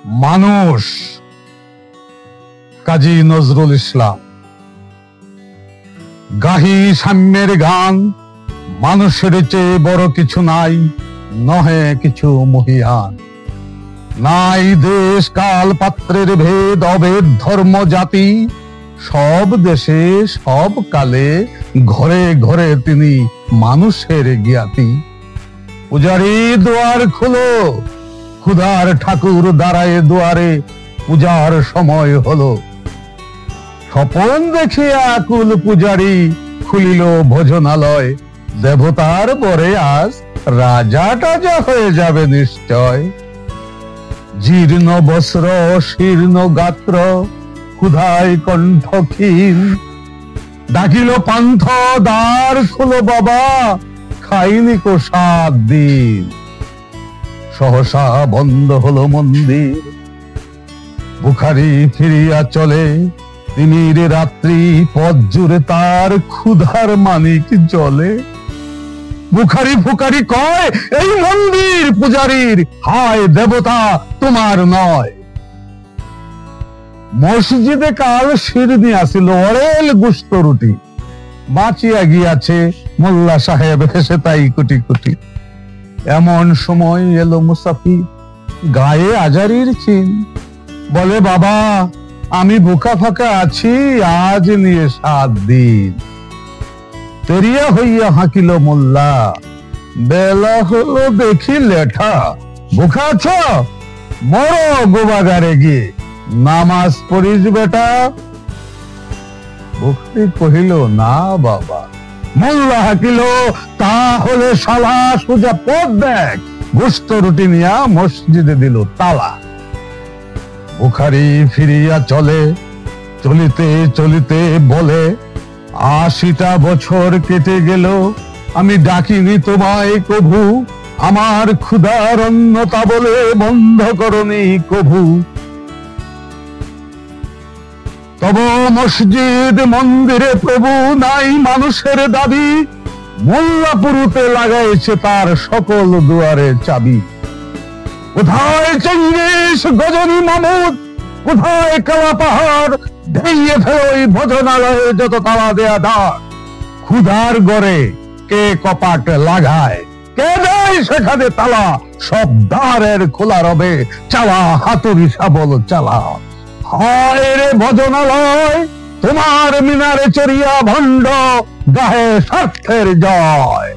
মানুষ, কাজী নজরুল ইসলাম। গাহি সাম্যের গান, মানুষের চেয়ে বড় কিছু নাই, নহে কিছু মহিয়ান। নাই দেশ কাল পাত্রের ভেদ, অভেদ ধর্ম জাতি, সব দেশে সব কালে ঘরে ঘরে তিনি মানুষের জ্ঞাতি। পূজারি দুয়ার খুলো, ক্ষুধার ঠাকুর দাঁড়ায় দুয়ারে, পূজার সময় হলো। স্বপন দেখিয়া আকুল পূজারি, খুলিল ভোজনালয়। দেবতার বরে আজ রাজা টাজা হয়ে যাবে নিশ্চয়। জীর্ণ বস্ত্র শীর্ণ গাত্র, ক্ষুধায় কণ্ঠ ক্ষীণ। ডাকিল পান্থ দ্বার খুলো বাবা, খাইনি কো 7 দিন। সহসা বন্ধ হলো মন্দির, বুখারি ফিরিয়া চলে। তিমির রাত্রি পথ জুড়ে তার ক্ষুধার মানিক জলে। বুখারি ফুকারি কয় এই মন্দির পূজারীর, হায় দেবতা তোমার নয়। মসজিদে কাল শিরনি আসিল, অরেল গুস্ত রুটি। বাঁচিয়া গিয়াছে মোল্লা সাহেব, হেসে তাই কোটি কোটি। এমন সময় এলো মুসাফির, গায়ে আজারির চিন। বলে বাবা আমি বুকা ফাঁকা আছি, আজ নিয়ে 7 দিন। তেরিয়া হইয়া হাঁকিল মোল্লা, বেলা হলো দেখি লেঠা। বুকা আছো, মরো গোবাগারে গিয়ে, নামাজ পড়িস বেটা। বুখারি কহিল না বাবা। মোল্লা হাঁকিল তাহলে শালা সোজা পথ দেখ। গোস্ত রুটি নিয়া মসজিদে দিল তালা। বুখারি ফিরিয়া চলে, চলিতে চলিতে বলে 80টা বছর কেটে গেল, আমি ডাকিনি তোমায় কভু। আমার ক্ষুধার অন্নতা বলে বন্ধ করনি কভু। তব মসজিদ মন্দিরে প্রভু নাই মানুষের দাবি। মোল্লাপুরুতে লাগাইছে তার সকল দুয়ারে চাবি। কোথায় চেঙ্গিস গজনী মামুদ, কোথায় কালা পাহাড়, ভেঙে ফেলোই ভোজনালয়ে যত তালা দেয়া দ্বার। ক্ষুধার গড়ে কে কপাট লাগায়, কে দেয় সেখানে তালা। সব দ্বারের খোলা রবে, চালা হাতুড়ি শাবল চালা। হায় রে ভোজনালয়, তোমার মিনারে চড়িয়া ভণ্ড, গাহে স্বার্থের জয়।